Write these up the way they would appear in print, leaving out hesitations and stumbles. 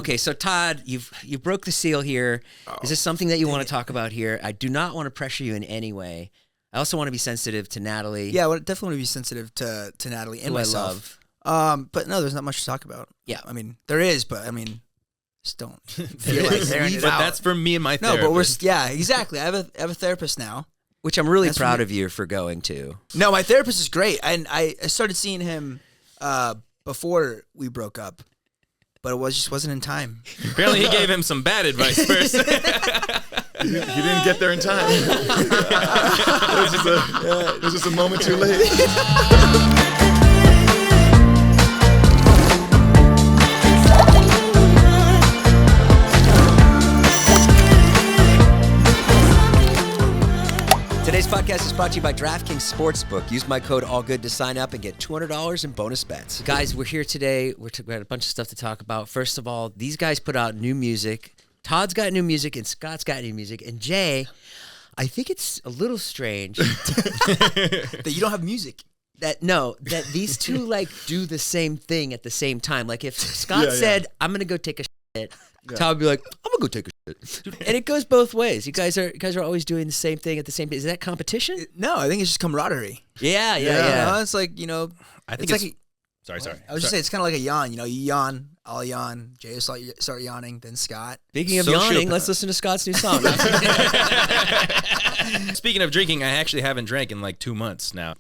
Okay, so Todd, you broke the seal here. Is this something that you want to talk about here? I do not want to pressure you in any way. I also want to be sensitive to Natalie. Yeah, I definitely want to be sensitive to Natalie and myself. I love. But no, there's not much to talk about. Yeah. I mean, there is, but I mean, just don't feel like airing it out. That's for me and my therapist. No, but exactly. I have a therapist now. Which I'm really proud of you for going to. No, my therapist is great. And I started seeing him before we broke up. But it just wasn't in time. Apparently he gave him some bad advice first. He didn't get there in time. It was just a moment too late. Today's podcast is brought to you by DraftKings Sportsbook. Use my code ALLGOOD to sign up and get $200 in bonus bets. Guys, we're here today. We got a bunch of stuff to talk about. First of all, these guys put out new music. Todd's got new music and Scott's got new music. And Jay, I think it's a little strange that you don't have music. That these two like do the same thing at the same time. Like if Scott said, I'm gonna go take a shit, Todd would be like, I'm gonna go take a shit. And it goes both ways. You guys are always doing the same thing at the same time. Is that competition? No, I think it's just camaraderie. Yeah. You know, it's like, I think it's like sorry. I was just saying it's kind of like a yawn. You yawn, I'll yawn, Jay will start yawning, then Scott. Speaking of yawning, let's listen to Scott's new song. Speaking of drinking, I actually haven't drank in like 2 months now.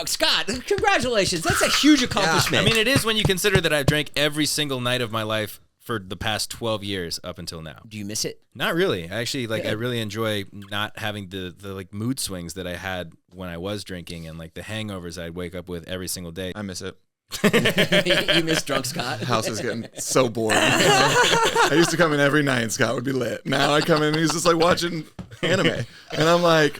Scott, congratulations. That's a huge accomplishment. I mean, it is when you consider that I've drank every single night of my life for the past 12 years up until now. Do you miss it? Not really. I actually I really enjoy not having the like mood swings that I had when I was drinking and like the hangovers I'd wake up with every single day. I miss it. You miss drunk Scott? The house is getting so boring. I used to come in every night and Scott would be lit. Now I come in and he's just like watching anime. And I'm like,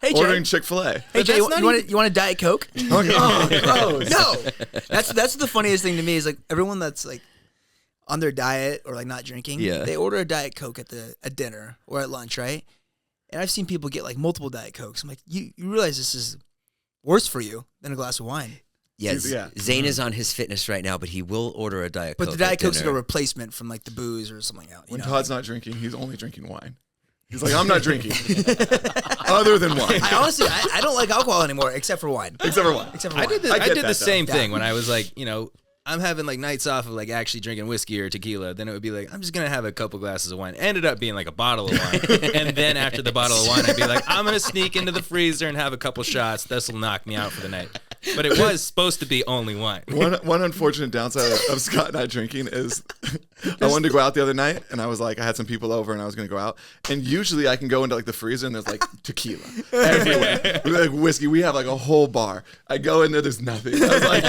hey, ordering Jay. Chick-fil-A. Hey, Jay, you want a Diet Coke? Okay. Oh, gross. No. That's the funniest thing to me is like everyone that's like on their diet or like not drinking, they order a Diet Coke at dinner or at lunch, right? And I've seen people get like multiple Diet Cokes. I'm like, you realize this is worse for you than a glass of wine. Yes, Zane is on his fitness right now, but he will order a Diet Coke. But the Diet Coke's like a replacement from like the booze or something else. When Todd's not drinking, he's only drinking wine. He's like, I'm not drinking. Other than wine. I honestly, I don't like alcohol anymore, except for wine. Except for wine. I did the same thing when I was like, I'm having like nights off of like actually drinking whiskey or tequila. Then it would be like, I'm just going to have a couple glasses of wine. Ended up being like a bottle of wine. And then after the bottle of wine, I'd be like, I'm going to sneak into the freezer and have a couple shots. This will knock me out for the night. But it was supposed to be only wine. One unfortunate downside of Scott not drinking is I wanted to go out the other night and I was like, I had some people over and I was going to go out. And usually I can go into like the freezer and there's like tequila everywhere. Like whiskey. We have like a whole bar. I go in there, there's nothing. I was like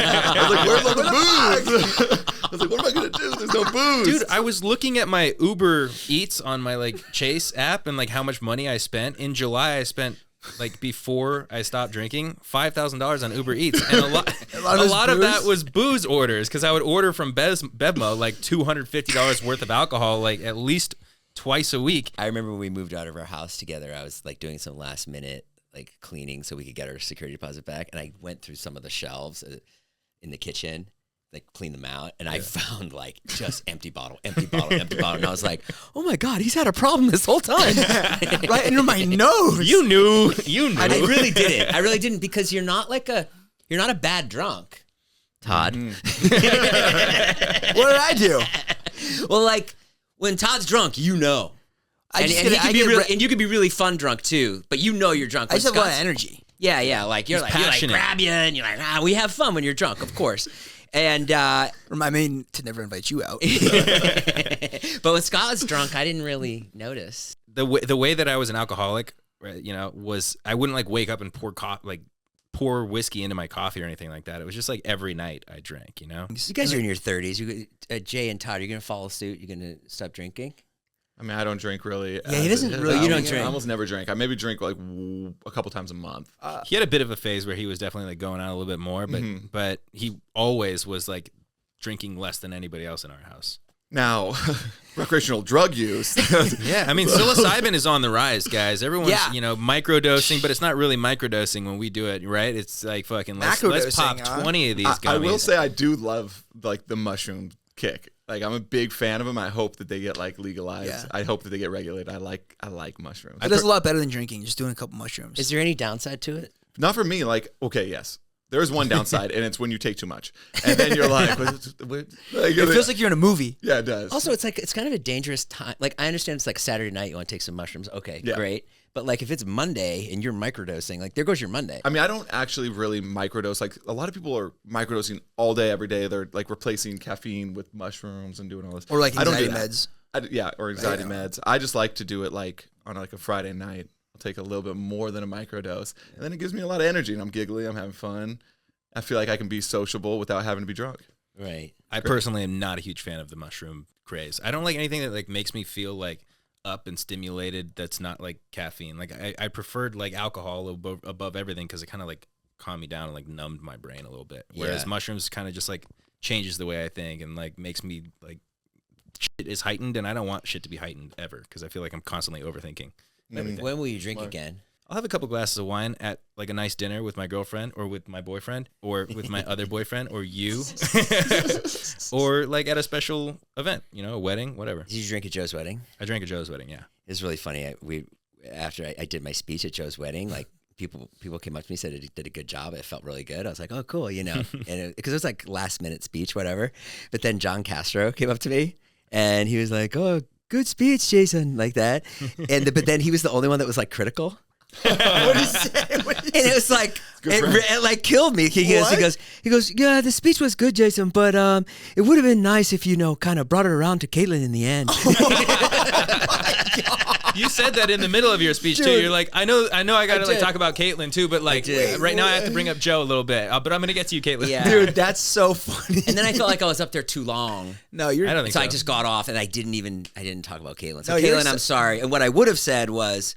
where's all the booze? I was like, what am I going to do? There's no booze. Dude, I was looking at my Uber Eats on my like Chase app and like how much money I spent. In July, I spent like before I stopped drinking, $5,000 on Uber Eats, and a lot of that was booze orders because I would order from Bevmo like $250 worth of alcohol like at least twice a week. I remember when we moved out of our house together, I was like doing some last minute like cleaning so we could get our security deposit back, and I went through some of the shelves in the kitchen, like clean them out, and I found like just empty bottle, and I was like, oh my God, he's had a problem this whole time. Right under my nose. You knew. I really didn't because you're not a bad drunk, Todd. What did I do? Well, like when Todd's drunk, you know. And you could be really fun drunk too, but you know you're drunk. I just have a lot of energy. Yeah, like you're passionate. You're like grab you and you're like, we have fun when you're drunk, of course. And remind me to never invite you out. But when Scott was drunk, I didn't really notice. The way that I was an alcoholic, was I wouldn't like wake up and pour whiskey into my coffee or anything like that. It was just like every night I drank, You guys are in your 30s. Jay and Todd, are you going to follow suit? You're going to stop drinking? I mean, I don't drink really. Yeah, he doesn't really. You don't drink. I almost never drink. I maybe drink like a couple times a month. He had a bit of a phase where he was definitely like going out a little bit more, but he always was like drinking less than anybody else in our house. Now, recreational drug use. Yeah, I mean, psilocybin is on the rise, guys. Everyone's, microdosing, but it's not really microdosing when we do it, right? It's like fucking, let's pop 20 of these gummies. I will say I do love like the mushroom kick. Like, I'm a big fan of them. I hope that they get like legalized. Yeah. I hope that they get regulated. I like mushrooms. It does a lot better than drinking. Just doing a couple mushrooms. Is there any downside to it? Not for me. Like, okay, yes. There is one downside, and it's when you take too much, and then you're like, it feels like you're in a movie. Yeah, it does. Also, it's kind of a dangerous time. Like, I understand it's like Saturday night, you want to take some mushrooms. Okay, great. But like, if it's Monday and you're microdosing, like, there goes your Monday. I mean, I don't actually really microdose. Like, a lot of people are microdosing all day, every day. They're like replacing caffeine with mushrooms and doing all this. Or like anxiety meds. Or anxiety meds. I just like to do it like on like a Friday night. Take a little bit more than a microdose, and then it gives me a lot of energy, and I'm giggly, I'm having fun. I feel like I can be sociable without having to be drunk. Right. I personally am not a huge fan of the mushroom craze. I don't like anything that like makes me feel like up and stimulated that's not like caffeine. Like I preferred like alcohol above everything because it kind of like calmed me down and like numbed my brain a little bit. Whereas mushrooms kind of just like changes the way I think and like makes me like shit is heightened, and I don't want shit to be heightened ever because I feel like I'm constantly overthinking. When will you drink again? I'll have a couple glasses of wine at like a nice dinner with my girlfriend or with my boyfriend or with my other boyfriend or you or like at a special event, you know, a wedding, whatever. Did you drink at Joe's wedding? I drank at Joe's wedding, yeah. It was really funny. After I did my speech at Joe's wedding, like people came up to me and said it did a good job. It felt really good. I was like, oh, cool, you know, and because it was like last minute speech, whatever. But then John Castro came up to me and he was like, oh, good speech, Jason, like that. But then he was the only one that was like critical. What did he say? And it was like, it like killed me. He goes, yeah, the speech was good, Jason, but it would have been nice if, you know, kind of brought it around to Caitlin in the end. You said that in the middle of your speech, too. You're like, I know I got to like talk about Caitlin, too, but like right now I have to bring up Joe a little bit. But I'm going to get to you, Caitlin. Yeah. Dude, that's so funny. And then I felt like I was up there too long. No, I don't think so. so. I just got off and I didn't talk about Caitlin. So Caitlin, I'm sorry. And what I would have said was,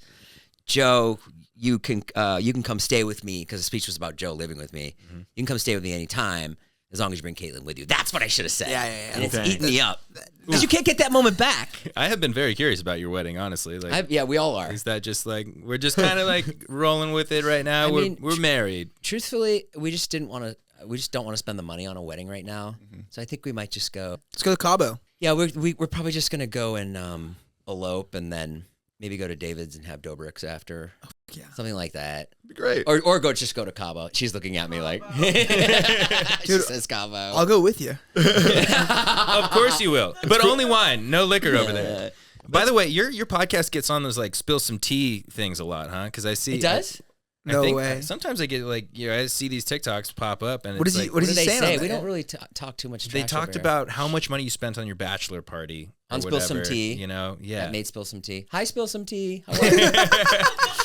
Joe, you can come stay with me, because the speech was about Joe living with me. Mm-hmm. You can come stay with me anytime as long as you bring Caitlin with you. That's what I should have said. Yeah. And it's eating me up. Because you can't get that moment back. I have been very curious about your wedding, honestly. Like, we all are. Is that just like, we're just kind of like rolling with it right now? We're married. Truthfully, we just don't want to spend the money on a wedding right now. Mm-hmm. So I think we might just go. Let's go to Cabo. Yeah, we're probably just going to go and elope and then maybe go to David's and have Dobrik's after. Oh, yeah. Something like that. Be great. Or just go to Cabo. She's looking at me like, she says Cabo. I'll go with you. Of course you will. But only wine, no liquor over there. By the way, your podcast gets on those like spill some tea things a lot, huh? Because I see it does. No way. Sometimes I get like, I see these TikToks pop up, and what does he say? We don't really talk too much. They talked about how much money you spent on your bachelor party. On Spill Some Tea. You know, yeah. That made Spill Some Tea. Hi, Spill Some Tea. How are you?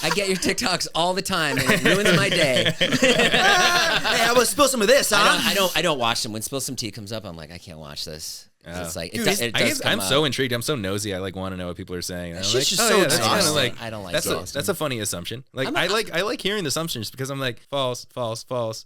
I get your TikToks all the time, and it ruins my day. Hey, I will spill some of this, huh? I don't watch them. When Spill Some Tea comes up, I'm like, I can't watch this. It's like, I'm so intrigued. I'm so nosy. I like want to know what people are saying. And I'm like, just so exhausting. Like, I don't like that's a funny assumption. Like I like hearing the assumptions because I'm like false,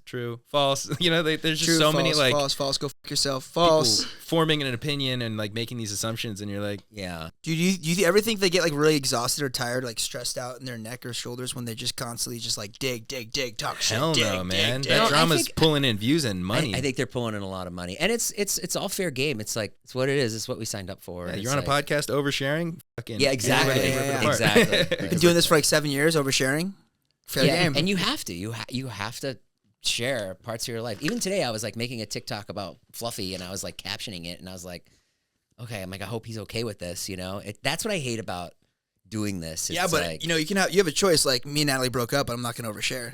true, false. You know, there's just true, so false, many like false. Go fuck yourself. False. Forming an opinion and like making these assumptions, and you're like, yeah. Do you ever think they get like really exhausted or tired, like stressed out in their neck or shoulders when they just constantly just like dig, talk shit? Hell no, man. That drama's pulling in views and money. I think they're pulling in a lot of money, and it's all fair game. It's like it's what it is. It's what we signed up for. Yeah, you're on a podcast, Oversharing. Yeah, exactly. Exactly. Been doing this for like 7 years, Oversharing. Fair game. And you have to. You have to share parts of your life. Even today, I was like making a TikTok about Fluffy, and I was like captioning it, and I was like, okay, I'm like, I hope he's okay with this. You know, that's what I hate about doing this. Yeah, but like, you know, you have a choice. Like me and Natalie broke up, but I'm not going to overshare.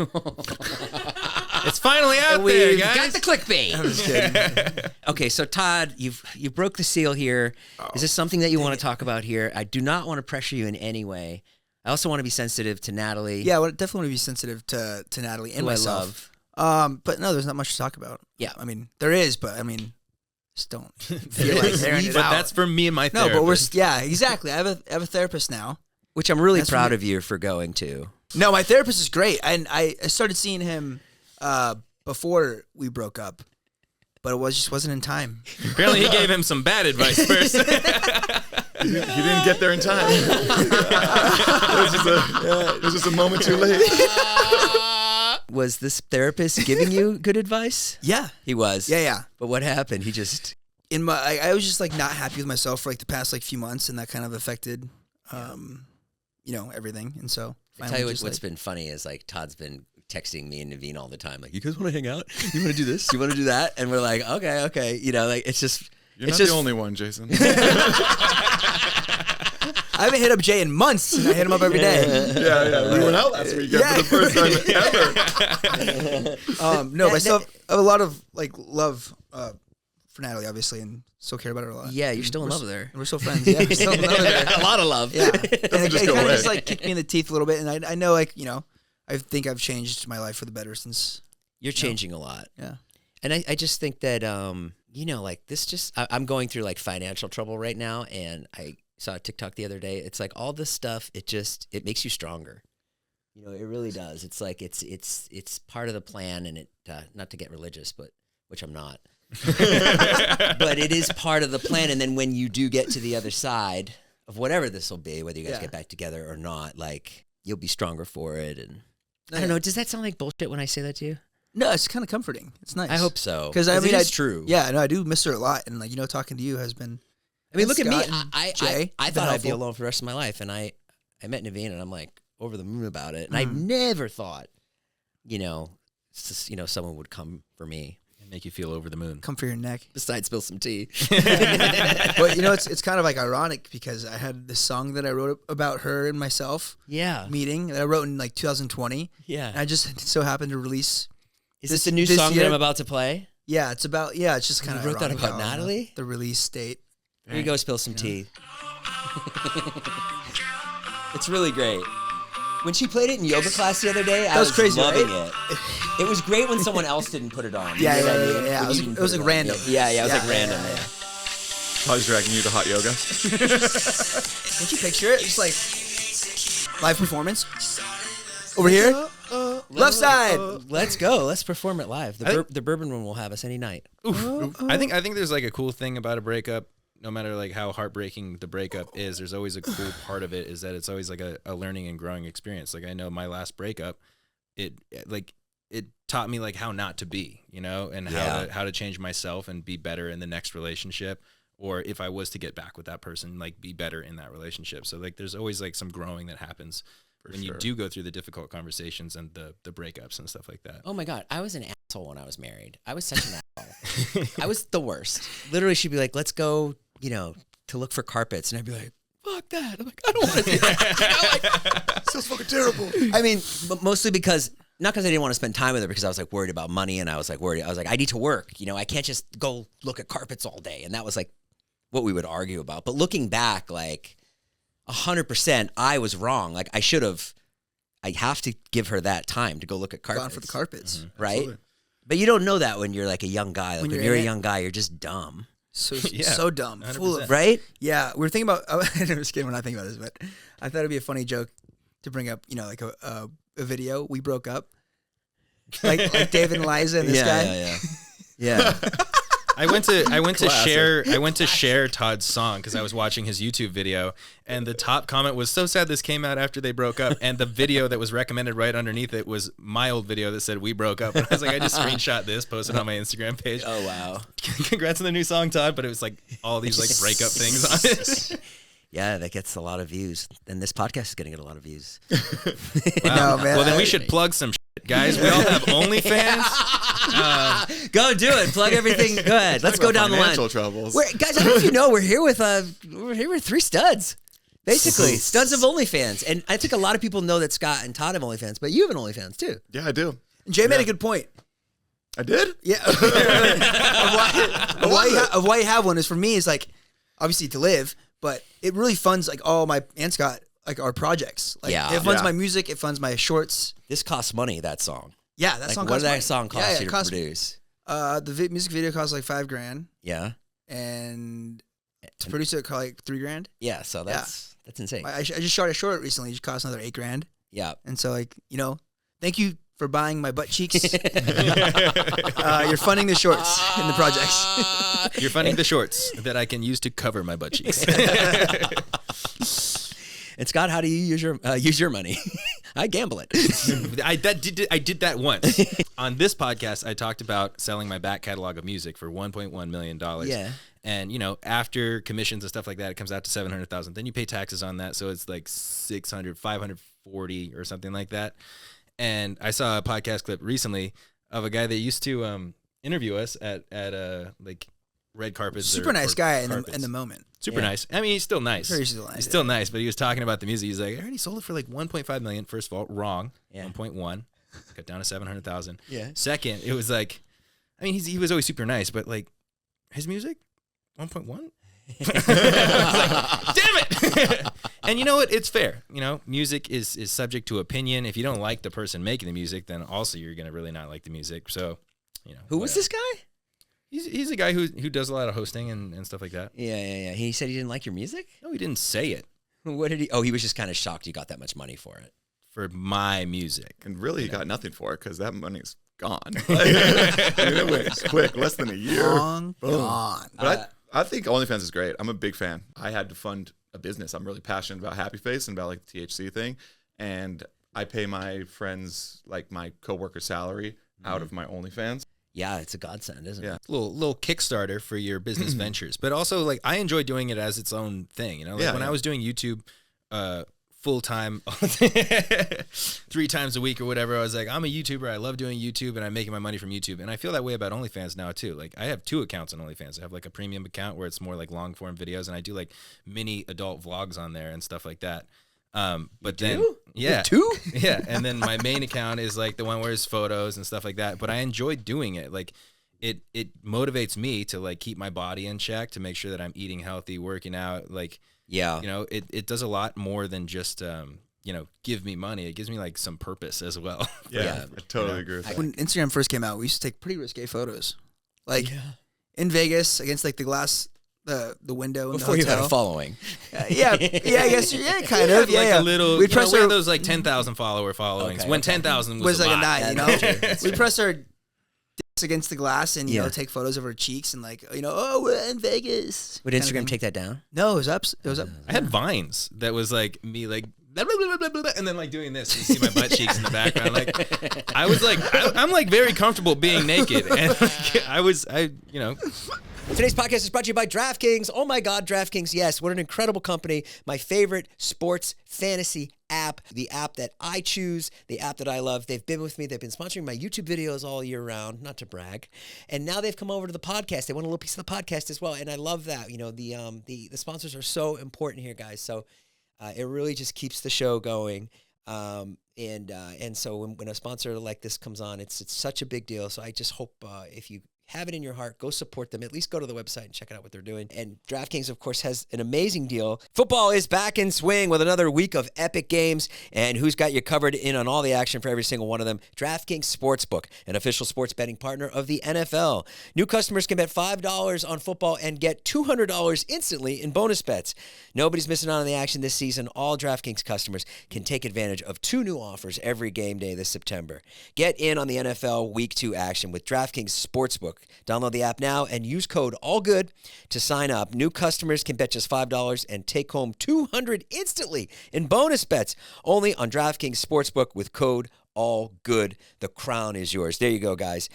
It's finally out there, guys. Got the clickbait. I'm just kidding. Okay, so Todd, you broke the seal here. Is this something that you want to talk about here? I do not want to pressure you in any way. I also want to be sensitive to Natalie. Yeah, I definitely want to be sensitive to Natalie and myself. I love. But no, there's not much to talk about. Yeah, I mean there is, but I mean, just don't feel like airing it out. But that's for me and my therapist. No, but exactly. I have a therapist now, which I'm really proud of you for going to. No, my therapist is great, and I started seeing him before we broke up, but it just wasn't in time. Apparently, he gave him some bad advice first. He didn't get there in time. It was just a moment too late. Was this therapist giving you good advice? Yeah. He was? Yeah. But what happened? He just... I was just like not happy with myself for like the past like few months, and that kind of affected, everything. And so I tell you what's been funny is like Todd's been texting me and Naveen all the time, like, you guys want to hang out? You want to do this? You want to do that? And we're like, okay, like it's just. You're not the only one, Jason. I haven't hit up Jay in months, and I hit him up every day. Yeah. We went out last weekend for the first time ever. No, but I still have a lot of like love for Natalie, obviously, and still care about her a lot. Yeah, you're still in love with her. And we're still friends. Yeah, we're still in love with her. A lot of love. Yeah, and it kind of just like kicked me in the teeth a little bit, and I know, like, I think I've changed my life for the better since. You're changing a lot. Yeah, and I just think that like this just I'm going through like financial trouble right now, and I saw a TikTok the other day. It's like all this stuff. It makes you stronger. It really does. It's like it's part of the plan, and it not to get religious, but which I'm not. But it is part of the plan, and then when you do get to the other side of whatever this will be, whether you guys get back together or not, like you'll be stronger for it. And I don't know. Does that sound like bullshit when I say that to you? No, it's kind of comforting. It's nice. I hope so. Because I mean, it's true. Yeah, no, I do miss her a lot, and like talking to you has been. I mean, look at me. Jay, I thought I'd be alone for the rest of my life, and I met Naveen, and I'm like over the moon about it. And I never thought, someone would come for me and make you feel over the moon. Come for your neck. Besides, spill some tea. But it's kind of like ironic because I had this song that I wrote about her and myself. Yeah. Meeting that I wrote in like 2020. Yeah. And I just so happened to release. Is this a new song that I'm about to play? Yeah, it's about. Yeah, it's just kind of. You wrote that about Natalie? The release date. Here you go, spill some tea. It's really great. When she played it in yoga class the other day, I was crazy, loving it. It was great when someone else didn't put it on. Yeah. It was like random. Yeah, it was like random. Yeah. Todd's dragging you to hot yoga. Can't you picture it? Just like live performance. Over here, left side. Let's go. Let's perform it live. The Bourbon Room will have us any night. I think there's like a cool thing about a breakup. No matter like how heartbreaking the breakup is, there's always a cool part of it is that it's always like a learning and growing experience. Like I know my last breakup, it taught me like how not to be, and how to change myself and be better in the next relationship. Or if I was to get back with that person, like be better in that relationship. So like there's always like some growing that happens when you do go through the difficult conversations and the breakups and stuff like that. Oh my God. I was an asshole when I was married. I was such an asshole. I was the worst. Literally, she'd be like, let's go, to look for carpets. And I'd be like, fuck that. I'm like, I don't want to do that. Sounds fucking terrible. I mean, but mostly not because I didn't want to spend time with her, because I was like worried about money, and I was like worried. I was like, I need to work. I can't just go look at carpets all day. And that was like what we would argue about. But looking back, like 100%, I was wrong. Like I have to give her that time to go look at carpets. Gone for the carpets. Mm-hmm. Right? Absolutely. But you don't know that when you're like a young guy. Like when you're a young guy, you're just dumb. So dumb. 100%. Full of, right? Yeah. We were thinking about, I'm just kidding when I think about this, but I thought it'd be a funny joke to bring up, like a video. We broke up. Like David and Liza and this guy. Yeah. I went to share Todd's song because I was watching his YouTube video, and the top comment was, so sad this came out after they broke up, and the video that was recommended right underneath it was my old video that said we broke up. And I was like, I just screenshot this, posted on my Instagram page. Oh wow. Congrats on the new song, Todd. But it was like all these like breakup things on it. Yeah, that gets a lot of views, and this podcast is going to get a lot of views. Wow. No, man. Well, then we should plug some shit, guys. We all have OnlyFans. Go do it. Plug everything. Go ahead. Let's go down the line. Troubles. Guys, I don't know if you know, we're here with three studs. Basically, studs of OnlyFans. And I think a lot of people know that Scott and Todd have OnlyFans, but you have an OnlyFans too. Yeah, I do. Jay made a good point. I did? Yeah. of why you have one is, for me, is like obviously to live, but it really funds like all my and Scott like our projects. Like it funds my music, it funds my shorts. This costs money, that song. Yeah, that song costs money. What did that song cost you to produce? The music video costs like $5,000. Yeah. And to produce it cost like $3,000. Yeah, so that's insane. I just shot a short recently, it cost another $8,000. Yeah. And so like, thank you for buying my butt cheeks. You're funding the shorts in the projects. You're funding the shorts that I can use to cover my butt cheeks. And Scott, how do you use your money? I gamble it. I did that once. On this podcast, I talked about selling my back catalog of music for $1.1 million. Yeah. And, you know, after commissions and stuff like that, it comes out to 700,000. Then you pay taxes on that. So it's like 540 or something like that. And I saw a podcast clip recently of a guy that used to interview us at like red carpets. Super nice guy in the moment. Super nice. I mean, he's still nice. Sure, he's still nice. He's still nice, but he was talking about the music. He's like, I already sold it for like 1.5 million. First of all, wrong. 1.1. Cut down to 700,000. Yeah. Second, it was like, I mean, he was always super nice, but like his music, 1.1. Like, damn it. And you know what? It's fair. You know, music is subject to opinion. If you don't like the person making the music, then also you're gonna really not like the music. So, you know. Who was this guy? He's a guy who does a lot of hosting and stuff like that. Yeah. He said he didn't like your music? No, he didn't say it. What did he? Oh, he was just kind of shocked you got that much money for it. For my music. And really, he got nothing for it because that money's gone. It went quick, less than a year. Gone. But I think OnlyFans is great. I'm a big fan. I had to fund a business. I'm really passionate about Happy Face and about like the THC thing. And I pay my friends, like my coworker salary out of my OnlyFans. Yeah, it's a godsend, isn't it? Yeah, little Kickstarter for your business ventures. But also, like, I enjoy doing it as its own thing. You know, like when I was doing YouTube full time, 3 times a week or whatever, I was like, I'm a YouTuber. I love doing YouTube, and I'm making my money from YouTube. And I feel that way about OnlyFans now too. Like, I have 2 accounts on OnlyFans. I have like a premium account where it's more like long form videos, and I do like mini adult vlogs on there and stuff like that. But then, yeah, 2? Yeah. And then my main account is like the one where it's photos and stuff like that. But I enjoy doing it. Like it motivates me to like keep my body in check, to make sure that I'm eating healthy, working out. Like, you know, it does a lot more than just, you know, give me money. It gives me like some purpose as well. Yeah, I totally agree with that. When Instagram first came out, we used to take pretty risque photos. Like in Vegas against like the glass, the window in Before the you hotel. had a following. I guess, kind of. Like a little, We'd press we our, had those like 10,000 follower followings. Okay, when 10,000 was like lot. a night, you know? We press our dicks against the glass and, you Yeah. know, take photos of our cheeks and like, you know, oh, we're in Vegas. Would kind of Instagram thing. take that down? No, it was up. It was up. I had Vines that was like me like blah, blah, blah, blah, blah, blah, and then like doing this. You see my butt cheeks in the background. Like I was like I'm like very comfortable being naked, and like, you know. Today's podcast is brought to you by DraftKings. Oh my God, DraftKings. Yes, what an incredible company. My favorite sports fantasy app, the app that I choose, the app that I love. They've been with me. They've been sponsoring my YouTube videos all year round, not to brag. And now they've come over to the podcast. They want a little piece of the podcast as well. And I love that. You know, the sponsors are so important here, guys. So it really just keeps the show going. And so when a sponsor like this comes on, it's such a big deal. So I just hope if you have it in your heart, go support them. At least go to the website and check out what they're doing. And DraftKings, of course, has an amazing deal. Football is back in swing with another week of epic games. And who's got you covered in on all the action for every single one of them? DraftKings Sportsbook, an official sports betting partner of the NFL. New customers can bet $5 on football and get $200 instantly in bonus bets. Nobody's missing out on the action this season. All DraftKings customers can take advantage of 2 new offers every game day this September. Get in on the NFL Week 2 action with DraftKings Sportsbook. Download the app now and use code ALLGOOD to sign up. New customers can bet just $5 and take home $200 instantly in bonus bets. Only on DraftKings Sportsbook with code ALLGOOD. The crown is yours. There you go, guys.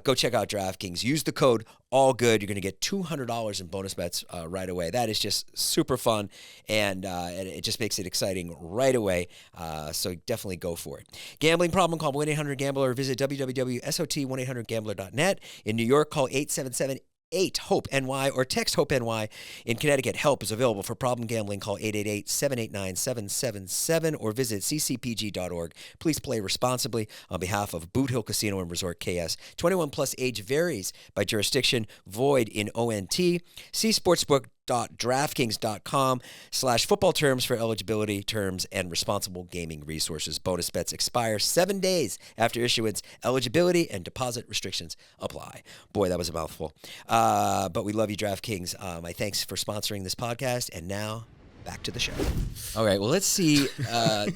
Go check out DraftKings. Use the code ALLGOOD. You're going to get $200 in bonus bets right away. That is just super fun, and it just makes it exciting right away. So definitely go for it. Gambling problem? Call 1-800-GAMBLER or visit www.sot1800gambler.net. In New York, call 877-8-HOPE-NY or text HOPE-NY. In Connecticut, help is available for problem gambling. Call 888-789-777 or visit ccpg.org. Please play responsibly on behalf of Boot Hill Casino and Resort KS. 21 plus age varies by jurisdiction, void in ONT. See sportsbook.draftkings.com/football terms for eligibility, terms, and responsible gaming resources. Bonus bets expire 7 days after issuance. Eligibility and deposit restrictions apply. Boy, that was a mouthful. But we love you, DraftKings. My thanks for sponsoring this podcast. And now, back to the show. All right, well, let's see.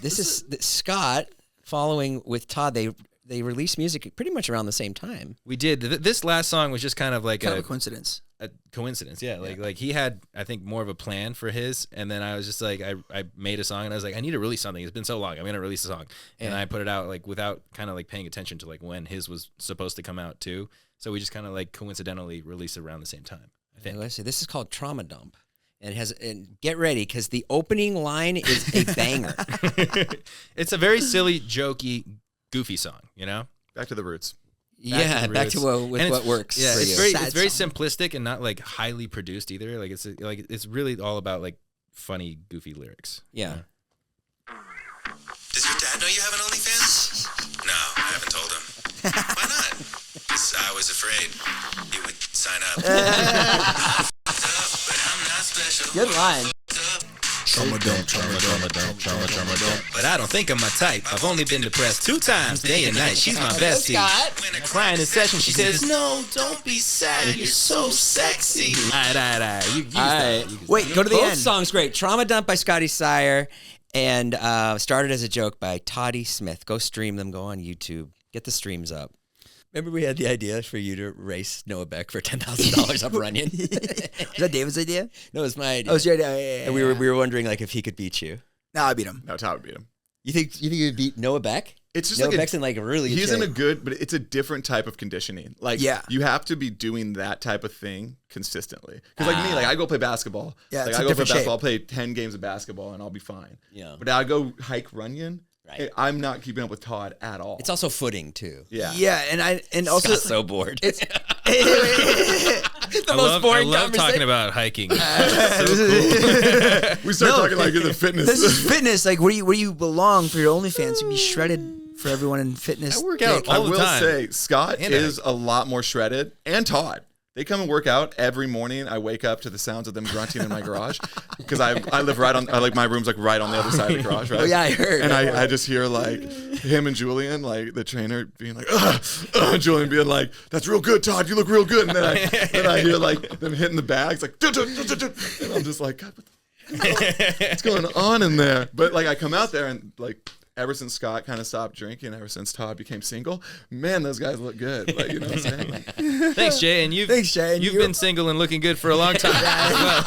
This is Scott following with Todd. They released music pretty much around the same time. We did. This last song was just kind of like Kind of a coincidence. A coincidence, yeah. Like he had, I think, more of a plan for his, and then I was just like, I made a song, and I was like, I need to release something. It's been so long. I'm gonna release a song, and I put it out like without kind of like paying attention to like when his was supposed to come out too. So we just kind of like coincidentally released it around the same time. Let's see. This is called Trauma Dump. And get ready, because the opening line is a banger. It's a very silly, jokey, goofy song, you know? Back to the roots. Back to what works. Yeah, for it's you. very simplistic and not like highly produced either. Like it's really all about like funny, goofy lyrics. Yeah. Does your dad know you have an OnlyFans? No, I haven't told him. Why not? Because I was afraid he would sign up. But I'm not special. Good line. Trauma dump. But I don't think I'm my type. I've only been depressed 2 times, day and night. She's my bestie. Crying in session, she says, "No, don't be sad. You're so sexy." All right. You use that. Wait, go to the Both end. songs great. Trauma Dump by Scotty Sire and Started as a Joke by Toddy Smith. Go stream them. Go on YouTube. Get the streams up. Remember we had the idea for you to race Noah Beck for $10,000 up Runyon? Was that David's idea? No, it was my idea. Oh, it's your idea. Yeah. And we were wondering like if he could beat you. No, I beat him. No, Todd would beat him. You think you would beat Noah Beck? It's just Noah like Beck's in like a really good he's shape. in a good, but it's a different type of conditioning. Like, you have to be doing that type of thing consistently. Because like me, like I go play basketball. Yeah, like it's I a go play different basketball, shape. I'll play 10 games of basketball, and I'll be fine. Yeah. But I go hike Runyon. Right. I'm not keeping up with Todd at all. It's also footing too. Yeah. Yeah, and also Scott's so bored. it's I love talking about hiking. So cool. We start talking like in the fitness. this is fitness. Like where you belong for your OnlyFans. You be shredded for everyone in fitness. I work out dick. all I the will time. say Scott And is a lot more shredded, and Todd. They come and work out every morning. I wake up to the sounds of them grunting in my garage because I live right on. My room's like right on the other side of the garage, right? Oh yeah, I heard. And I just hear like him and Julian, like the trainer, being like, Julian being like, "That's real good, Todd. You look real good." And then I hear like them hitting the bags, like, and I'm just like, God, what's going on in there? But like I come out there and like. Ever since Scott kind of stopped drinking, ever since Todd became single, man, those guys look good. Like, you know what I'm saying? Like, Thanks, Jay. And you've been single and looking good for a long time. as well.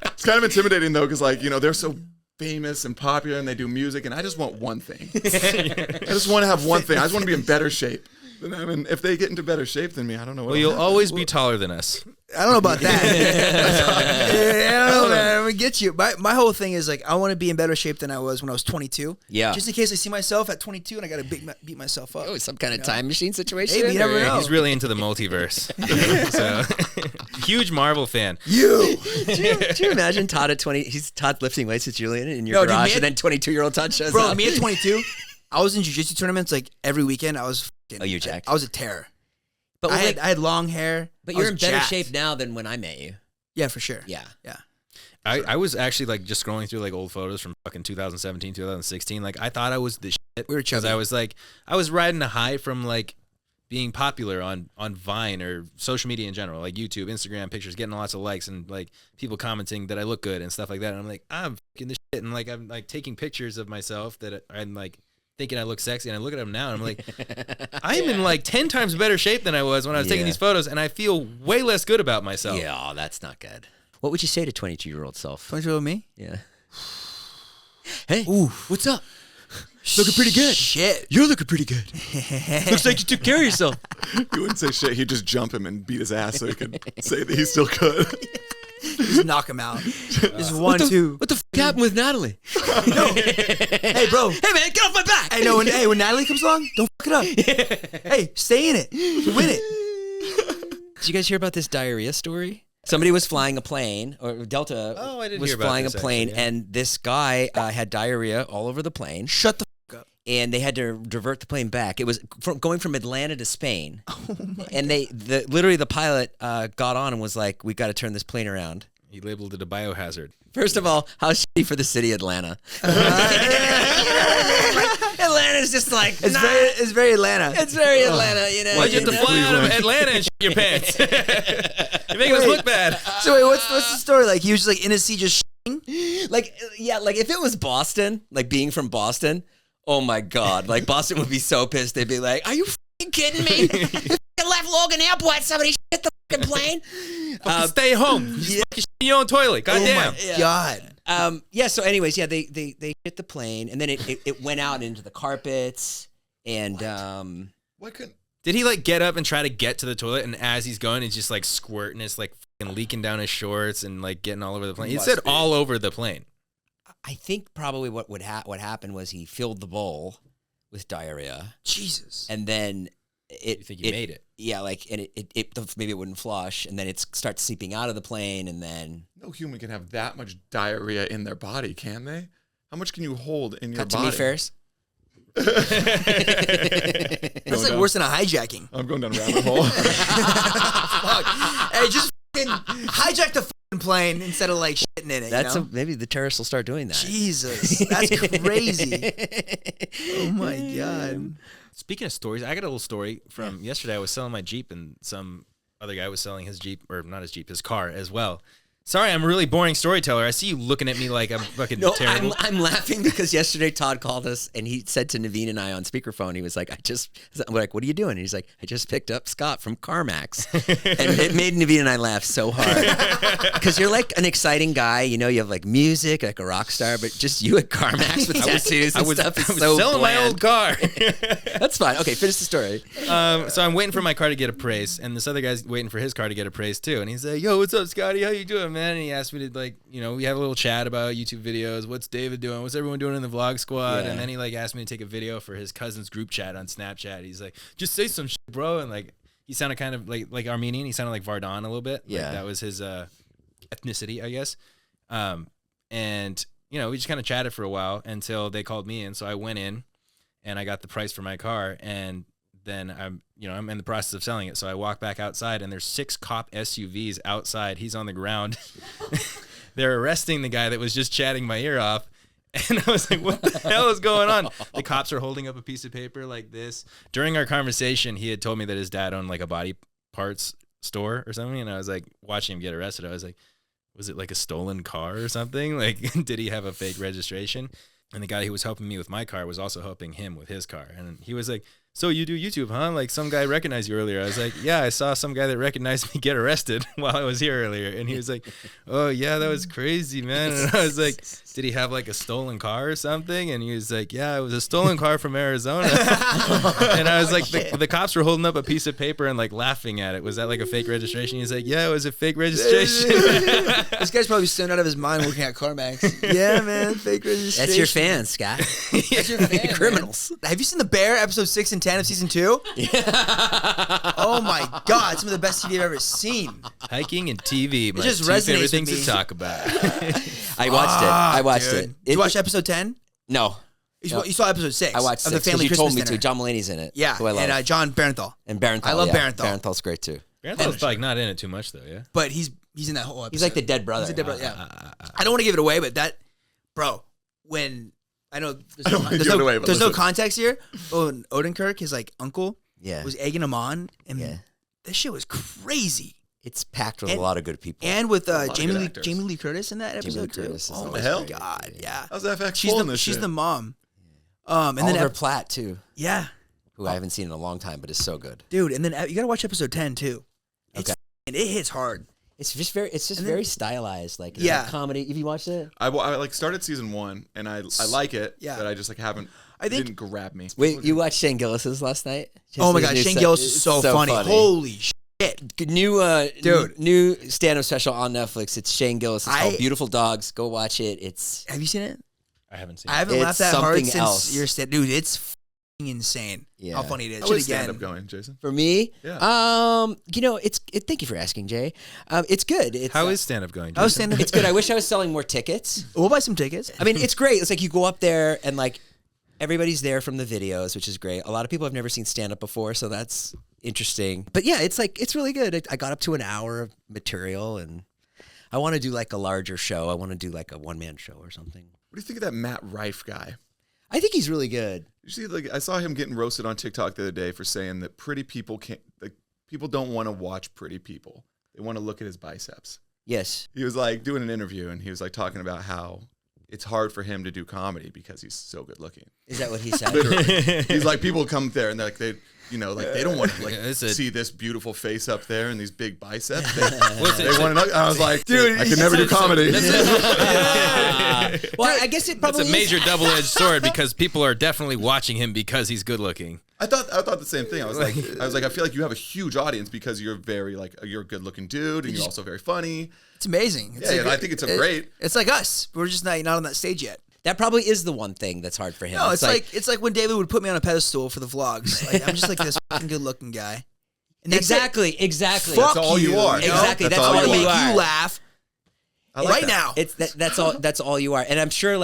it's kind of intimidating though, because like, you know, they're so famous and popular and they do music, and I just want one thing. I just want to have one thing. I just want to be in better shape. I mean, if they get into better shape than me, I don't know what. Well, you'll always be taller than us. I don't know about that. I don't know, man. I'm gonna get you. My whole thing is like I want to be in better shape than I was when I was 22. Yeah. Just in case I see myself at 22 and I gotta beat myself up. Oh, some kind of time machine situation? Maybe, you never or- know. He's really into the multiverse. So, huge Marvel fan. You. Do you imagine Todd at 20? He's Todd lifting weights with Julian in your No, dude, garage, me and then 22-year-old Todd shows Bro, up. me at 22, I was in jiu-jitsu tournaments like every weekend. I was Oh, you're jacked. I was a terror. But I like, had long hair. but I you're was in better jacked. shape now than when I met you. Yeah, for sure. Yeah. Yeah. I was actually like just scrolling through like old photos from fucking 2017, 2016. Like I thought I was the shit. We were because chubby. I was riding a high from like being popular on Vine or social media in general, like YouTube, Instagram pictures, getting lots of likes and like people commenting that I look good and stuff like that. And I'm like, I'm fucking the shit. And like I'm like taking pictures of myself that I'm like thinking I look sexy, and I look at them now and I'm like, I'm in like 10 times better shape than I was when I was taking these photos, and I feel way less good about myself. Yeah, oh, that's not good. What would you say to 22-year-old self? 22 with me? Yeah. Hey, what's up? Looking pretty good. Shit. You're looking pretty good. Looks like you took care of yourself. he wouldn't say shit. He'd just jump him and beat his ass so he could say that he's still good. Just knock him out. Just 1, 2. What the f*** happened with Natalie? Hey, bro. Hey, man, get off my back. Hey, no, when Natalie comes along, don't fuck it up. Hey, stay in it. Win it. Did you guys hear about this diarrhea story? Somebody was flying a plane, or Delta Oh, I didn't was hear about flying this, a plane, actually, yeah. and this guy had diarrhea all over the plane. Shut the fuck up. And they had to divert the plane back. It was going from Atlanta to Spain. And literally the pilot got on and was like, "We got to turn this plane around." He labeled it a biohazard. First of all, how shitty for the city Atlanta. Atlanta's just like It's very Atlanta. It's very Atlanta, you know. Why'd you have to know? fly out of Atlanta and shit your pants? You're making us look bad. So wait, what's the story? Like he was just like in his seat just Like, yeah, like if it was Boston, like being from Boston, oh my God, like Boston would be so pissed. They'd be like, "Are you f***ing kidding me? You f***ing left Logan Airport, somebody shit the f***ing plane." Stay home. You just fucking shit in your own toilet. Goddamn. God. Yeah. So, anyways, yeah, they hit the plane, and then it went out into the carpets, and Why couldn't Did he like get up and try to get to the toilet, and as he's going, he's just like squirting, it's like fucking leaking down his shorts and like getting all over the plane? He said all over the plane. I think probably what happened was he filled the bowl with diarrhea. Jesus. And then You think he made it? Yeah, like, and it maybe it wouldn't flush, and then it starts seeping out of the plane, and then No human can have that much diarrhea in their body, can they? How much can you hold in your cut body? to me, Ferris. That's like worse than a hijacking. I'm going down a rabbit hole. Fuck. Hey, just hijack the plane instead of like shitting in it. Maybe the terrorists will start doing that. Jesus, that's crazy. Oh my God. Speaking of stories, I got a little story from yesterday. I was selling my Jeep, and some other guy was selling his Jeep, or not his Jeep, his car as well. Sorry, I'm a really boring storyteller. I see you looking at me like I'm fucking terrible. I'm laughing because yesterday Todd called us and he said to Naveen and I on speakerphone, he was like, I'm like, what are you doing? And he's like, I just picked up Scott from CarMax. And it made Naveen and I laugh so hard. Because you're like an exciting guy. You know, you have like music, like a rock star, but just you at CarMax with tattoos and stuff is so selling bland. my old car. That's fine. Okay, finish the story. So I'm waiting for my car to get appraised, and this other guy's waiting for his car to get appraised too. And he's like, yo, what's up, Scotty? How you doing, man? And he asked me to, like, you know, we have a little chat about YouTube videos. What's David doing? What's everyone doing in the vlog squad? Yeah. And then he like asked me to take a video for his cousin's group chat on Snapchat. He's like, just say some shit, bro. And like, he sounded kind of like Armenian. He sounded like Vardan a little bit. Yeah. Like, that was his ethnicity, I guess. And, you know, we just kind of chatted for a while until they called me in. So I went in and I got the price for my car, and then I'm in the process of selling it. So I walk back outside, and there's 6 cop SUVs outside. He's on the ground. They're arresting the guy that was just chatting my ear off. And I was like, what the hell is going on? The cops are holding up a piece of paper like this. During our conversation, he had told me that his dad owned like a body parts store or something. And I was like, watching him get arrested, I was like, was it like a stolen car or something? Like, did he have a fake registration? And the guy who was helping me with my car was also helping him with his car. And he was like, so you do YouTube, huh? Like, some guy recognized you earlier. I was like, yeah, I saw some guy that recognized me get arrested while I was here earlier. And he was like, oh, yeah, that was crazy, man. And I was like, did he have like a stolen car or something? And he was like, yeah, it was a stolen car from Arizona. And I was like, the cops were holding up a piece of paper and like laughing at it. Was that like a fake registration? He's like, yeah, it was a fake registration. This guy's probably stoned out of his mind working at CarMax. Yeah, man, fake registration. That's your fans, Scott. That's your fans, criminals. Man. Have you seen The Bear, episode 6 and 10 of season 2? Yeah. Oh my God, some of the best TV I've ever seen. Hiking and TV, my just two favorite resonates things with me. to talk about. I watched it. Did you watch episode 10? No. You saw episode 6. I watched of 6 the family you Christmas told me dinner. to. John Mulaney's in it. Yeah, who I love. and John Barenthal. And Barenthal. I love yeah. Barenthal. Barenthal's great too. Barenthal's like not in it too much though, yeah. But he's in that whole episode. He's like the dead brother. He's a dead brother, yeah. I don't want to give it away, but that, bro, when I know there's no context here. Oh, Odenkirk, his like uncle, was egging him on, and this shit was crazy. It's packed with a lot of good people, and with Jamie Lee Curtis in that episode too. Oh my hell, God, yeah. How's FX? She's the mom. And Oliver then Platt too. Yeah, who I haven't seen in a long time, but is so good, dude. And then you gotta watch episode 10 too. It's and it hits hard. It's just very stylized, like comedy. Have you watched it? I like started season 1 and I like it. Yeah, but I just like haven't. It didn't grab me. Wait, you watched Shane Gillis's last night? Oh my God, Shane Gillis is so funny. Holy shit. New stand-up special on Netflix. It's Shane Gillis. It's called Beautiful Dogs. Go watch it. Have you seen it? I haven't seen it. I haven't laughed that hard since your stand. Dude, it's f***ing insane how funny it is. How is stand-up going, Jason? For me? Yeah. Thank you for asking, Jay. It's good. How is stand-up going, Jason? It's good. I wish I was selling more tickets. We'll buy some tickets. I mean, it's great. It's like you go up there and like everybody's there from the videos, which is great. A lot of people have never seen stand-up before, so that's interesting. But yeah, it's really good. I got up to an hour of material, and I want to do like a larger show. I want to do like a one-man show or something. What do you think of that Matt Rife guy? I think he's really good. You see, like I saw him getting roasted on TikTok the other day for saying that pretty people can't. Like people don't want to watch pretty people. They want to look at his biceps. Yes. He was like doing an interview, and he was like talking about how it's hard for him to do comedy because he's so good looking. Is that what he said? Literally. He's like, people come there and they're like, they don't want to see this beautiful face up there and these big biceps. They want to know. I was like, dude, I can never do comedy. Well, I guess it probably It's a major double-edged sword because people are definitely watching him because he's good looking. I thought the same thing. I was like, I feel like you have a huge audience because you're very you're a good looking dude and you're also very funny. It's amazing. It's I think it's great. It's like us. We're just not on that stage yet. That probably is the one thing that's hard for him. No, it's like when David would put me on a pedestal for the vlogs. Like, I'm just like this fucking good looking guy. And exactly. Fuck that's all you are. Exactly. That's all you make are. you laugh. Like now. It's that's all you are. And I'm sure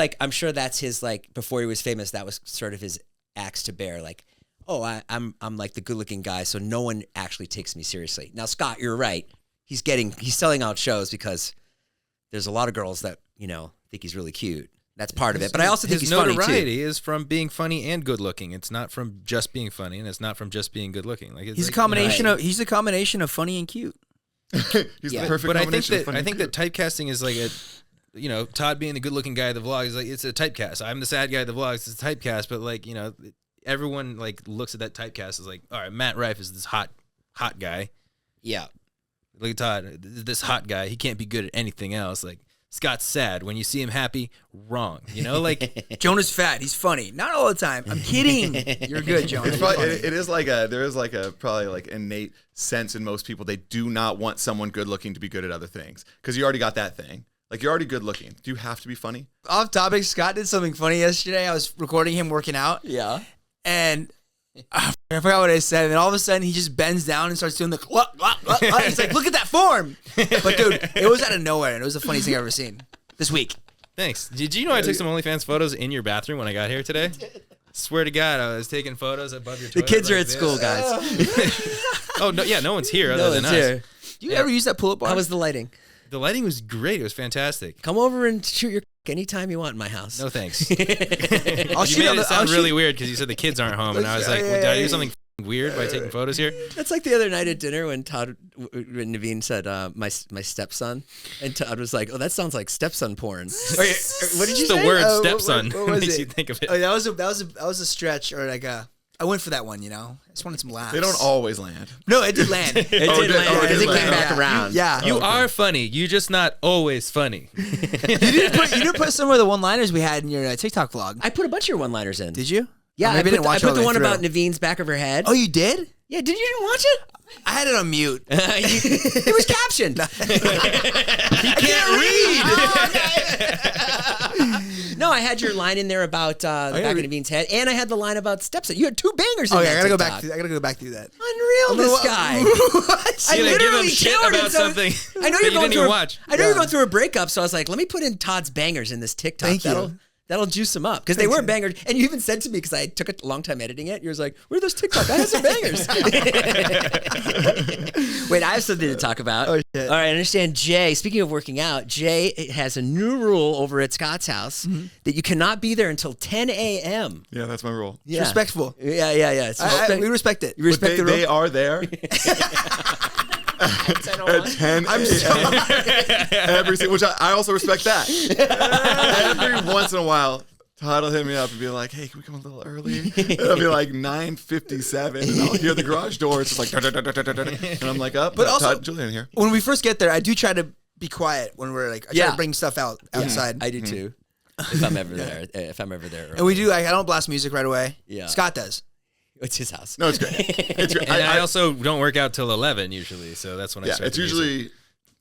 that's his, like, before he was famous, that was sort of his axe to bear. Like, oh, I'm like the good looking guy, so no one actually takes me seriously. Now, Scott, you're right. He's selling out shows because there's a lot of girls that, think he's really cute. That's part of it. But I also think he's funny too. His notoriety is from being funny and good looking. It's not from just being funny, and it's not from just being good looking. Like he's a combination of funny and cute. He's the perfect but combination. I think that typecasting is like Todd being the good looking guy of the vlog is like, it's a typecast. I'm the sad guy of the vlogs. It's a typecast, but everyone looks at that typecast as like, all right, Matt Rife is this hot guy. Yeah. Look at Todd, this hot guy. He can't be good at anything else. Like, Scott's sad. When you see him happy, wrong. Jonah's fat. He's funny. Not all the time. I'm kidding. You're good, Jonah. It is there is probably innate sense in most people. They do not want someone good looking to be good at other things because you already got that thing. Like, you're already good looking. Do you have to be funny? Off topic, Scott did something funny yesterday. I was recording him working out. Yeah. And I forgot what I said. And then all of a sudden, he just bends down and starts doing the He's like, look at that form. But, dude, it was out of nowhere. And it was the funniest thing I've ever seen this week. Thanks. Did you know I took some OnlyFans photos in your bathroom when I got here today? Swear to God, I was taking photos above your toilet. The kids are at school, guys. Oh, no, yeah, no one's here other than us. Here. Do you ever use that pull-up bar? How was the lighting? The lighting was great. It was fantastic. Come over and shoot your anytime you want in my house. No thanks. You made it sound really weird because you said the kids aren't home, and I was like, well, did I do something weird by taking photos here? That's like the other night at dinner when Naveen said, my stepson, and Todd was like, oh, that sounds like stepson porn. What did you say? The word stepson what was makes it? you think of it. Oh, that was a stretch, or like a. I went for that one, I just wanted some laughs. They don't always land. No, it did land. It did land. It did came land. back around. You are funny. You're just not always funny. You didn't put some of the one-liners we had in your TikTok vlog. I put a bunch of your one-liners in. Did you? Yeah, maybe I put the one about Naveen's back of her head. Oh, you did? Yeah, you didn't watch it? I had it on mute. It was captioned. He can't read. No, I had your line in there about the back of Naveen's head, and I had the line about stepson. You had two bangers in that that I gotta TikTok. go back through that. Unreal, this guy. I You're gonna give him literally shit counted about some- something I know that you're you going didn't through. even watch. I know you're going through a breakup, so I was like, let me put in Todd's bangers in this TikTok. Thank you. That'll juice them up because they were bangers. And you even said to me, because I took a long time editing it, you was like, "Where are those TikTok? I have some bangers." Wait, I have something to talk about. Oh, shit. All right, I understand. Jay, speaking of working out, Jay has a new rule over at Scott's house that you cannot be there until 10 a.m. Yeah, that's my rule. It's respectful. Yeah. It's We respect it. You respect the rule? They are there. At 10 I'm sorry. which I also respect that. Every once in a while, Todd will hit me up and be like, hey, can we come a little early? It'll be like 9:57, and I'll hear the garage door. It's just like, and I'm like, up. But also, Todd, Julian here. When we first get there, I do try to be quiet when we're like, I try to bring stuff outside. I do too. If I'm ever there. Early. And we do, I don't blast music right away. Yeah. Scott does. It's his house. No, it's great. It's great. And I also don't work out till 11 usually, so that's when I start. It's usually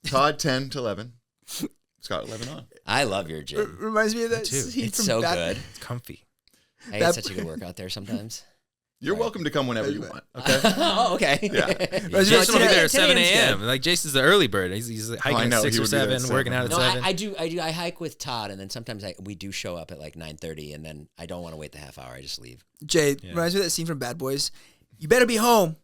Todd 10 to 11. Scott 11 on. I love your gym. Reminds me of that too. scene It's from so Batman. good. It's comfy. I get such a good workout there sometimes. You're welcome to come whenever you want. Okay. Oh, okay. Yeah. Jason will be there at 10 7 a.m. 's a.m. good. Like Jason's the early bird. He's hiking I know, at 6 he or would be there 7, at working out at No, 7. I do. I hike with Todd, and then sometimes we do show up at like 9:30, and then I don't want to wait the half hour. I just leave. Jay, reminds me of that scene from Bad Boys. You better be home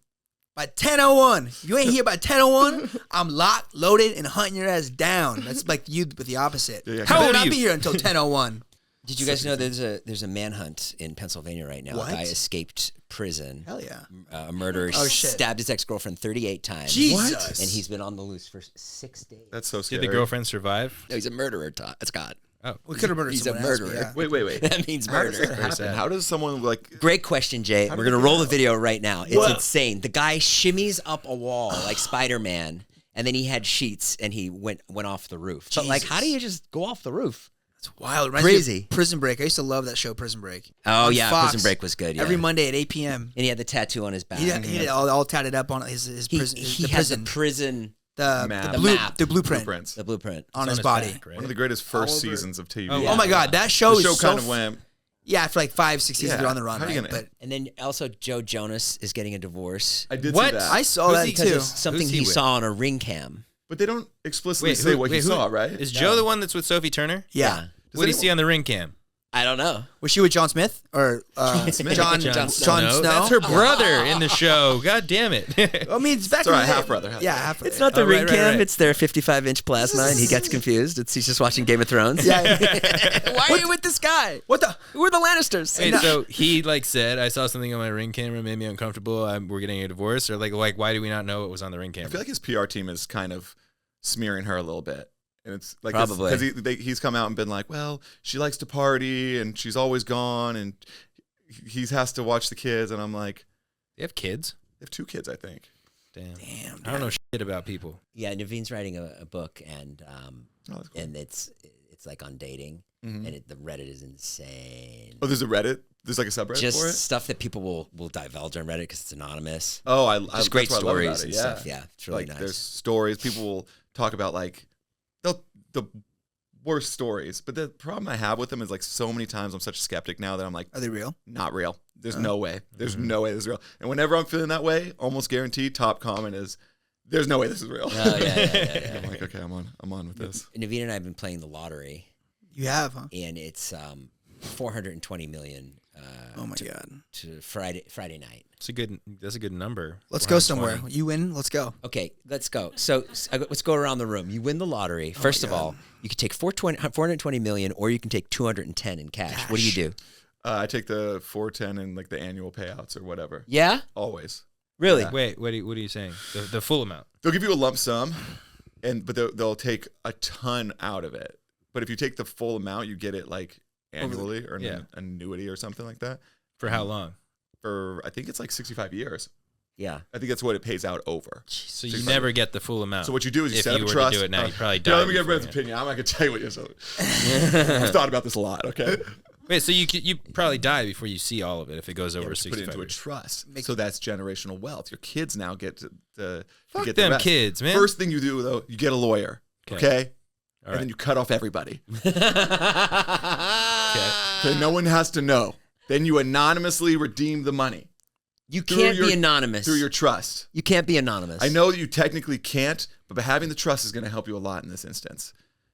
by 10:01. If you ain't here by 10:01, I'm locked, loaded, and hunting your ass down. That's like you, but the opposite. Yeah. How You old better are not you? be here until 10:01. Did you guys know there's a manhunt in Pennsylvania right now? What? A guy escaped prison. Hell yeah. A murderer Oh, shit. stabbed his ex-girlfriend 38 times. Jesus. And he's been on the loose for 6 days. That's so Did scary. the girlfriend survive? No, he's a murderer, Scott. Oh, We could have murdered He's a someone else, but murderer. yeah. Wait. That means How does that murder. happen? sad. How does someone like... Great question, Jay. We're going to roll the video right now. It's insane. The guy shimmies up a wall like Spider-Man, and then he had sheets, and he went off the roof. But, like, how do you just go off the roof? It's wild. Reminds me Crazy. of Prison Break. I used to love that show, Prison Break. Oh, On yeah. Fox. Prison Break was good. Yeah. Every Monday at 8 p.m. And he had the tattoo on his back. He had it all tatted up on his prison. He the had prison. the prison. The map. map. The blueprint Blueprints. The blueprint. on his body. back, right? One of the greatest first seasons of TV. Oh, Oh my God, that show The is show kind so of went. Yeah, for like 5-6 seasons they're on the run, How you right? gonna- But And then also Joe Jonas is getting a divorce. I did What? see that. I saw Who's that he- because too. of something Who's he he with? saw on a ring cam. But they don't explicitly Wait, say who- what wait, he who- saw, right? Is Joe the one that's with Sophie Turner? Yeah. What do you see on the ring cam? I don't know. Was she with John Smith or John Smith. John Jon Snow? That's her brother in the show. God damn it. I mean, it's back It's in all the right, day. half brother. Yeah, half brother. It's not the Oh, ring right, cam. right. It's their 55-inch plasma, and he gets confused. He's just watching Game of Thrones. Yeah. Why are you with this guy? What the? We're the Lannisters. Wait, so he said, I saw something on my ring camera, made me uncomfortable. We're getting a divorce, or like why do we not know what was on the ring I camera? feel like his PR team is kind of smearing her a little bit. And it's like Probably. because he's come out and been like, well, she likes to party and she's always gone, and he has to watch the kids. And I'm like, They have kids. they have 2 kids, I think. Damn. Damn. I don't know shit about people. Yeah, Naveen's writing a book, and Oh, that's cool. and it's like on dating, Mhm. and the Reddit is insane. Oh, there's a Reddit. There's like a subreddit Just for it. stuff that people will divulge on Reddit because it's anonymous. Oh, I Just great that's what I love about stories it, and yeah. stuff. Yeah, it's really Like nice. there's stories. People will talk about like the worst stories. But the problem I have with them is like so many times I'm such a skeptic now that I'm like, Are they real? not real. There's no way. There's no way this is real. And whenever I'm feeling that way, almost guaranteed, top comment is, "There's no way this is real." Oh, yeah. I'm like, okay, I'm on with this. Naveen and I have been playing the lottery, You have, huh? and it's 420 million. Oh my God. To Friday night. That's a good number. Let's go 420. somewhere. You win. Let's go. Okay, let's go. So let's go around the room. You win the lottery. First of all, you can take 420 million, or you can take 210 in cash. What do you do? I take the 410 and like the annual payouts or whatever. Yeah, Always. really? Yeah. Wait, what are you saying? The full amount. They'll give you a lump sum, but they'll take a ton out of it. But if you take the full amount, you get it like annually or an annuity or something like that. For how long? For I think it's like 65 years. Yeah. I think that's what it pays out over. So you 65 never get the full amount. So what you do is you if set up you a were trust. to do it now, you probably die. Let me get Brent's beforehand. opinion. I'm not gonna tell you what you're so. I've thought about this a lot. Okay. Wait, so you probably die before you see all of it if it goes over Put it 65 into a years. trust. So that's generational wealth. Your kids now get to Fuck get the them rest. kids, man. First thing you do though, you get a lawyer. Okay. All And then right. you cut off everybody. Okay. So no one has to know. Then you anonymously redeem the money You Through can't your- be anonymous. through your trust. You can't be anonymous. I know that you technically can't, but by having the trust is going to help you a lot in this instance,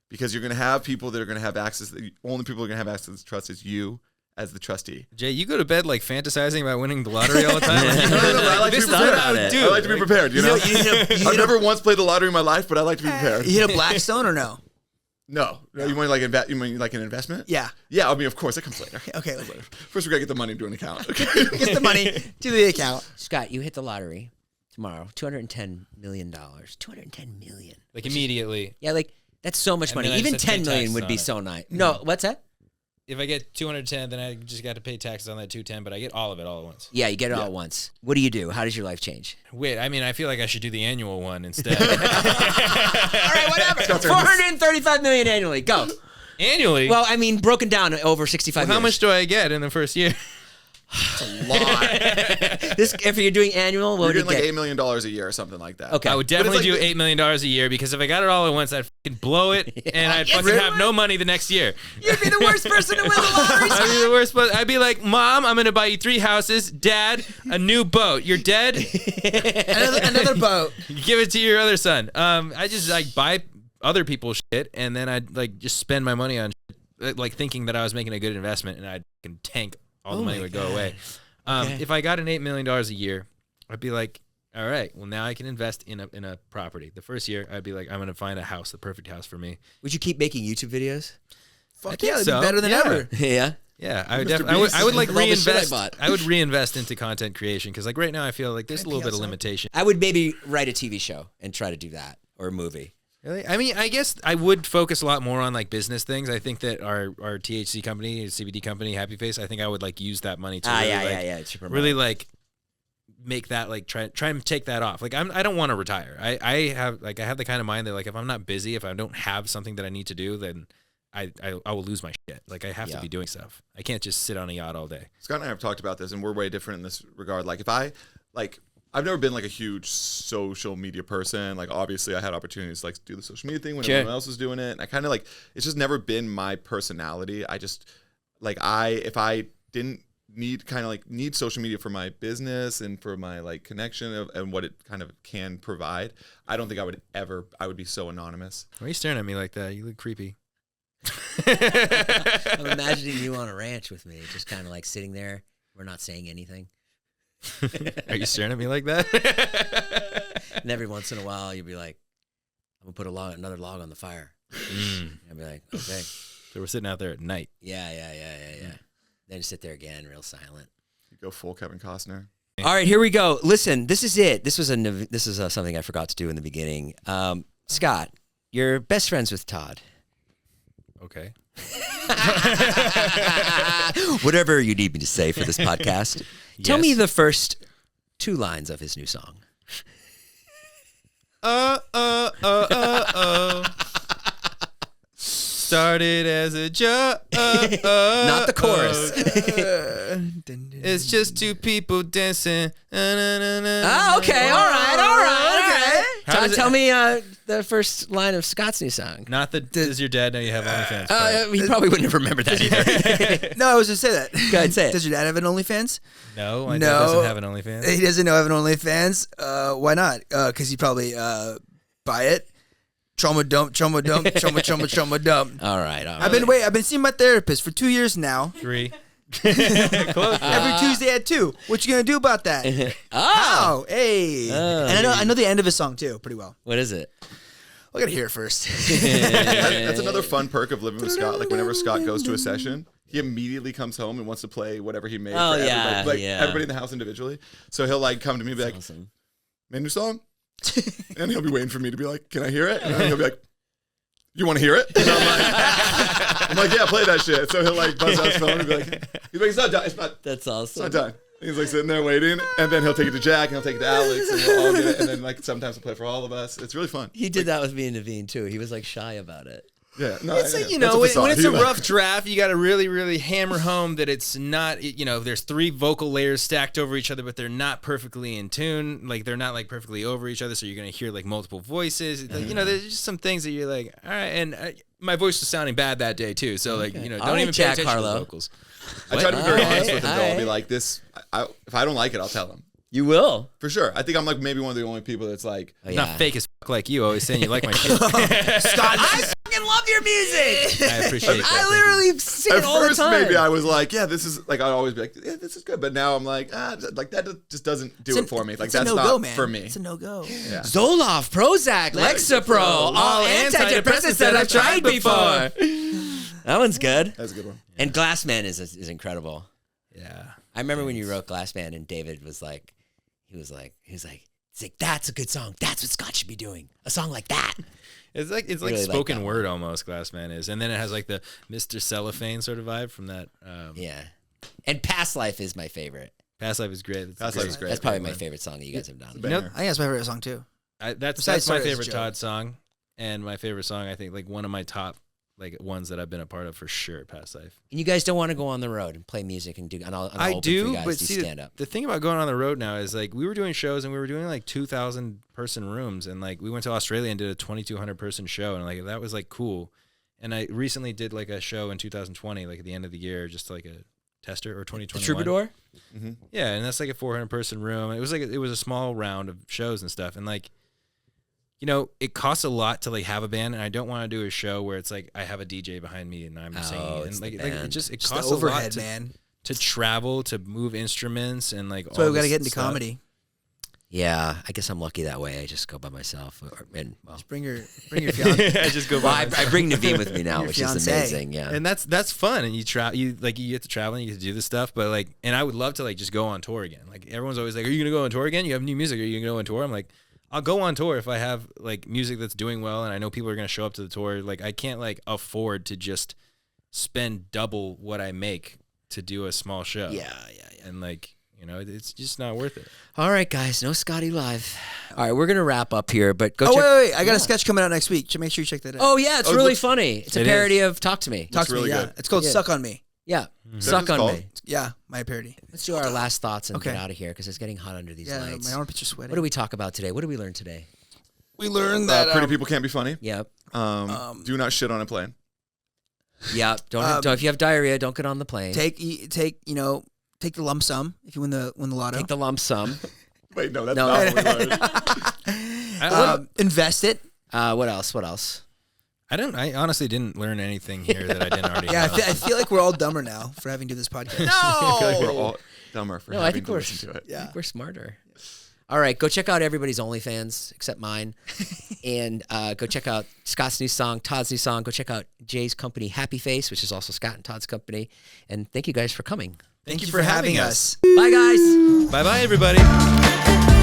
because you're going to have people that are going to have access. The only people who are going to have access to this trust is you as the trustee. Jay, you go to bed like fantasizing about winning the lottery all the time. Like, you know, I like to this be is what prepared. I would do. I like to be prepared. You know, I've never once played the lottery in my life, but I like to be prepared. You hit a Blackstone or no? No, you mean like you mean like an investment? Yeah. Yeah, I mean, of course, that comes later. Okay. First, we gotta get the money into an account. Okay. Get the money to the account. Scott, you hit the lottery tomorrow. $210 million. $210 million. Like immediately. Yeah, like that's so much And money. then I Even just have to pay 10 million taxes would on be it. so nice. No, what's that? If I get 210, then I just got to pay taxes on that 210, but I get all of it all at once. Yeah, you get it all at once. What do you do? How does your life change? Wait, I mean, I feel like I should do the annual one instead. All right, whatever. 435 million annually. Go. Annually? Well, I mean, broken down over 65 how years. much do I get in the first year? This, if you're doing annual, what You're would you getting like get? $8 million a year or something like that. Okay. I would definitely like do the- $8 million a year because if I got it all at once, I'd fucking blow it and I'd fucking have no money the next year. You'd be the worst person to win the lottery. I'd be the worst, but I'd be like, Mom, I'm going to buy you 3 houses. Dad, a new boat. You're dead. Another boat. You give it to your other son. I just like buy other people's shit and then I'd like just spend my money on shit, like thinking that I was making a good investment and I'd fucking tank. All the money would go away. Okay. If I got an $8 million a year, I'd be like, all right, well now I can invest in a property. The first year, I'd be like, I'm gonna find a house, the perfect house for me. Would you keep making YouTube videos? Fuck think yeah, it'd so. be better than Yeah. ever. Yeah. Yeah, I would Mr. definitely. I would like With all the shit I reinvest. bought. I would reinvest into content creation because like right now I feel like there's a little bit of limitation. I would maybe write a TV show and try to do that or a movie. Really? I mean, I guess I would focus a lot more on like business things. I think that our THC company, CBD company, Happy Face, I think I would like use that money to really, yeah. like, to promote. really like make that like try and take that off. Like I don't want to retire. I have the kind of mind that like if I'm not busy, if I don't have something that I need to do, then I will lose my shit. Like I have to be doing stuff. I can't just sit on a yacht all day. Scott and I have talked about this, and we're way different in this regard. Like if I've never been like a huge social media person. Like obviously I had opportunities to like do the social media thing when everyone else was doing it. And I kind of like, it's just never been my personality. I just like, if I didn't need social media for my business and for my like connection and what it kind of can provide, I don't think I would be so anonymous. Why are you staring at me like that? You look creepy. I'm imagining you on a ranch with me, just kind of like sitting there. We're not saying anything. Are you staring at me like that? And every once in a while, you'll be like, I'm going to put another log on the fire. I'll be like, okay. So we're sitting out there at night. Yeah. Then sit there again, real silent. You go full Kevin Costner. All right, here we go. Listen, this is it. This is something I forgot to do in the beginning. Scott, you're best friends with Todd. Okay. Whatever you need me to say for this podcast. Tell me the first 2 lines of his new song. Started as a joke. Not the chorus. It's just 2 people dancing. Oh, okay. All right. Todd, tell me the first line of Scott's new song. Not the does your dad know you have OnlyFans? He probably wouldn't have remembered that either. No, I was just say that. Go ahead, say it. Does your dad have an OnlyFans? No, my dad doesn't have an OnlyFans. He doesn't have an OnlyFans. Why not? Because he probably buy it. Trauma dump. Trauma dump. All right. I've been seeing my therapist for 2 years now. 3. Every Tuesday at 2. What you gonna do about that? Oh, hey. And I know the end of his song too, pretty well. What is it? I gotta hear it first. That's another fun perk of living with Scott. Like whenever Scott goes to a session, he immediately comes home and wants to play whatever he made for everybody. Like everybody in the house individually. So he'll like come to me and be like, awesome. "Made a new song?" And he'll be waiting for me to be like, "Can I hear it?" And then he'll be like, "You want to hear it?" And I'm like, "Yeah, play that shit." So he'll like buzz out his phone and be like, "It's not done. It's not. That's awesome. It's not done." And he's like sitting there waiting, and then he'll take it to Jack, and he'll take it to Alex, and we'll all get it. And then like sometimes he'll play for all of us. It's really fun. He did that with me and Naveen too. He was like shy about it. Yeah, no, it's like, you know, when it's a rough draft, you got to really, really hammer home that it's not, you know, there's 3 vocal layers stacked over each other, but they're not perfectly in tune. Like, they're not, like, perfectly over each other, so you're going to hear, like, multiple voices. Like, you know, there's just some things that you're like, all right. And my voice was sounding bad that day, too. So, like, you know, don't even pay attention to the vocals. I try to be very honest with him, though. I'll be like, if I don't like it, I'll tell him. You will. For sure. I think I'm like maybe one of the only people that's like... Not fake as fuck like you, always saying you like my shit. Scott, I fucking love your music. I appreciate that. I literally sing it all the time. At first, maybe I was like, yeah, this is... Like, I'd always be like, yeah, this is good. But now I'm like, like that just doesn't do it for me. Like, that's not for me. It's a no-go. Yeah. Zoloft, Prozac, Lexapro, all antidepressants that I've tried before. That one's good. That's a good one. And Glassman is incredible. Yeah. I remember when you wrote Glassman and David was like, he was like, that's a good song. That's what Scott should be doing. A song like that. It's like really spoken like word almost. Glassman is, and then it has like the Mr. Cellophane sort of vibe from that. Yeah, and Past Life is my favorite. Past Life is great. Past Life is great. That's probably my favorite song that you guys have done. I think that's my favorite song too. That's my favorite Todd song, and my favorite song. I think like one of my top like ones that I've been a part of for sure. Past Life. And you guys don't want to go on the road and play music and do. And I do, but see, stand up. The thing about going on the road now is like we were doing shows and we were doing like 2,000 person rooms, and like we went to Australia and did a 2,200 person show, and like that was like cool. And I recently did like a show in 2020, like at the end of the year, just like a tester or 2021. The Troubadour. Mm-hmm. Yeah, and that's like a 400 person room. It was like it was a small round of shows and stuff, and like. You know, it costs a lot to like have a band, and I don't want to do a show where it's like I have a DJ behind me and I'm singing, and like it costs a lot to travel, to move instruments, and like. So we got to get into comedy. Yeah, I guess I'm lucky that way. I just go by myself, just bring your fiance. I just go. I bring Naveen with me now, which is amazing. Yeah, and that's fun, and you get to travel and you get to do this stuff, but like, and I would love to like just go on tour again. Like everyone's always like, "Are you gonna go on tour again? You have new music? Are you gonna go on tour?" I'm like. I'll go on tour if I have like music that's doing well and I know people are going to show up to the tour. Like I can't like afford to just spend double what I make to do a small show. Yeah. And like, You know, it's just not worth it. All right, guys, no Scotty live. All right, we're gonna wrap up here, but go. Wait! I got a sketch coming out next week. Make sure you check that out. Oh yeah, it's really funny. It's a parody of "Talk to Me." Talk to really me. Yeah, good. it's called "Suck on Me." Yeah, suck on me. Yeah, my parody. Let's do our last thoughts and get out of here because it's getting hot under these lights. My armpits are sweating. What do we talk about today? What did we learn today? We learned that pretty people can't be funny. Yep. Do not shit on a plane. Yeah. Don't if you have diarrhea, don't get on the plane. Take the lump sum if you win the lotto. Take the lump sum. Wait, no, that's not what we learned. Invest it. What else? I honestly didn't learn anything here that I didn't already know. I feel like we're all dumber now for having to do this podcast. No! I feel like we're all dumber for having to listen to it. I think we're smarter. All right, go check out everybody's OnlyFans except mine, and go check out Scott's new song, Todd's new song. Go check out Jay's company, Happy Face, which is also Scott and Todd's company. And thank you guys for coming. Thank you for having us. Bye, guys. Bye-bye, everybody.